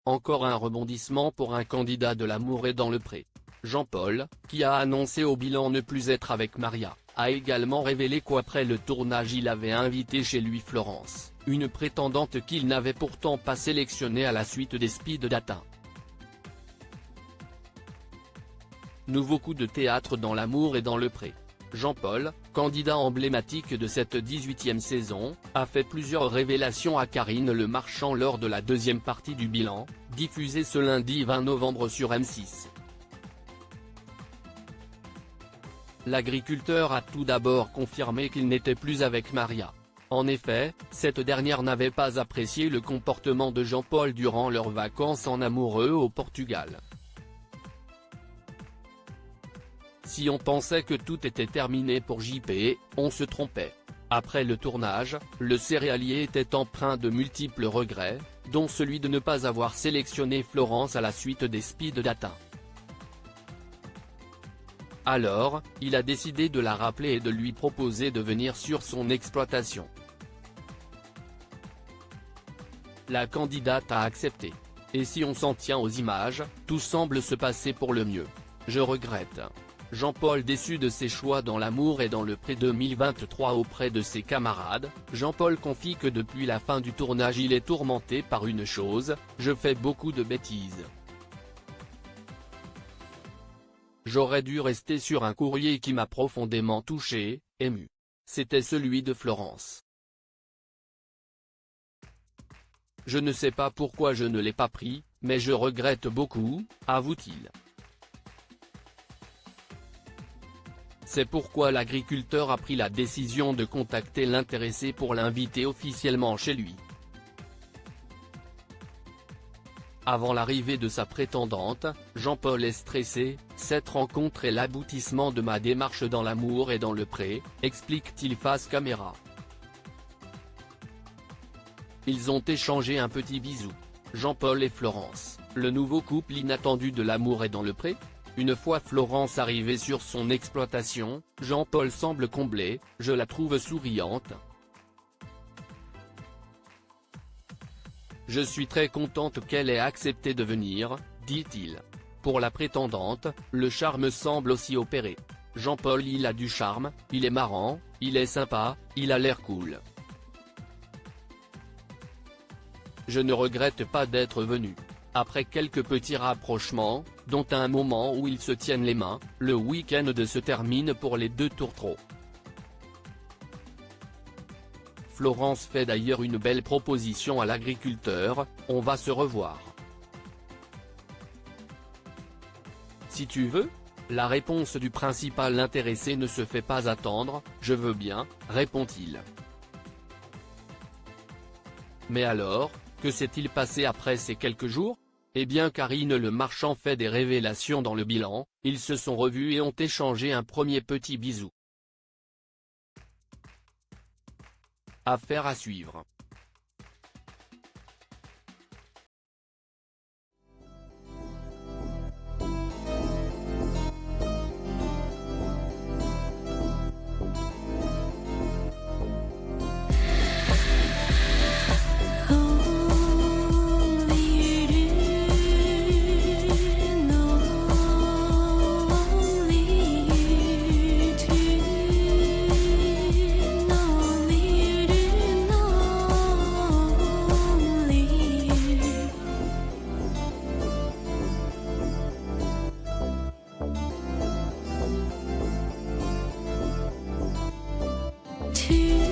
Encore un rebondissement pour un candidat de l'amour est dans le pré. Jean-Paul, qui a annoncé au bilan ne plus être avec Maria, a également révélé qu'après le tournage il avait invité chez lui Florence, une prétendante qu'il n'avait pourtant pas sélectionnée à la suite des speed dating. Nouveau coup de théâtre dans l'amour et dans le pré. Jean-Paul, candidat emblématique de cette 18e saison, a fait plusieurs révélations à Karine Le Marchand lors de la deuxième partie du bilan, diffusée ce lundi 20 novembre sur M6. L'agriculteur a tout d'abord confirmé qu'il n'était plus avec Maria. En effet, cette dernière n'avait pas apprécié le comportement de Jean-Paul durant leurs vacances en amoureux au Portugal. Si on pensait que tout était terminé pour JP, on se trompait. Après le tournage, le céréalier était empreint de multiples regrets, dont celui de ne pas avoir sélectionné Florence à la suite des speed dating. Alors, il a décidé de la rappeler et de lui proposer de venir sur son exploitation. La candidate a accepté. Et si on s'en tient aux images, tout semble se passer pour le mieux. Je regrette. Jean-Paul déçu de ses choix dans l'amour et dans le pré 2023 auprès de ses camarades, Jean-Paul confie que depuis la fin du tournage il est tourmenté par une chose: je fais beaucoup de bêtises. J'aurais dû rester sur un courrier qui m'a profondément touché, ému. C'était celui de Florence. Je ne sais pas pourquoi je ne l'ai pas pris, mais je regrette beaucoup, avoue-t-il. C'est pourquoi l'agriculteur a pris la décision de contacter l'intéressé pour l'inviter officiellement chez lui. Avant l'arrivée de sa prétendante, Jean-Paul est stressé. Cette rencontre est l'aboutissement de ma démarche dans l'amour et dans le pré, explique-t-il face caméra. Ils ont échangé un petit bisou. Jean-Paul et Florence, le nouveau couple inattendu de l'amour et dans le pré. Une fois Florence arrivée sur son exploitation, Jean-Paul semble comblé: je la trouve souriante. Je suis très contente qu'elle ait accepté de venir, dit-il. Pour la prétendante, le charme semble aussi opérer. Jean-Paul: il a du charme, il est marrant, il est sympa, il a l'air cool. Je ne regrette pas d'être venu. Après quelques petits rapprochements, dont un moment où ils se tiennent les mains, le week-end se termine pour les deux tourtereaux. Florence fait d'ailleurs une belle proposition à l'agriculteur: on va se revoir. Si tu veux ? La réponse du principal intéressé ne se fait pas attendre: je veux bien, répond-il. Mais alors, que s'est-il passé après ces quelques jours ? Eh bien, Karine Le Marchand fait des révélations dans le bilan: ils se sont revus et ont échangé un premier petit bisou. Affaire à suivre. To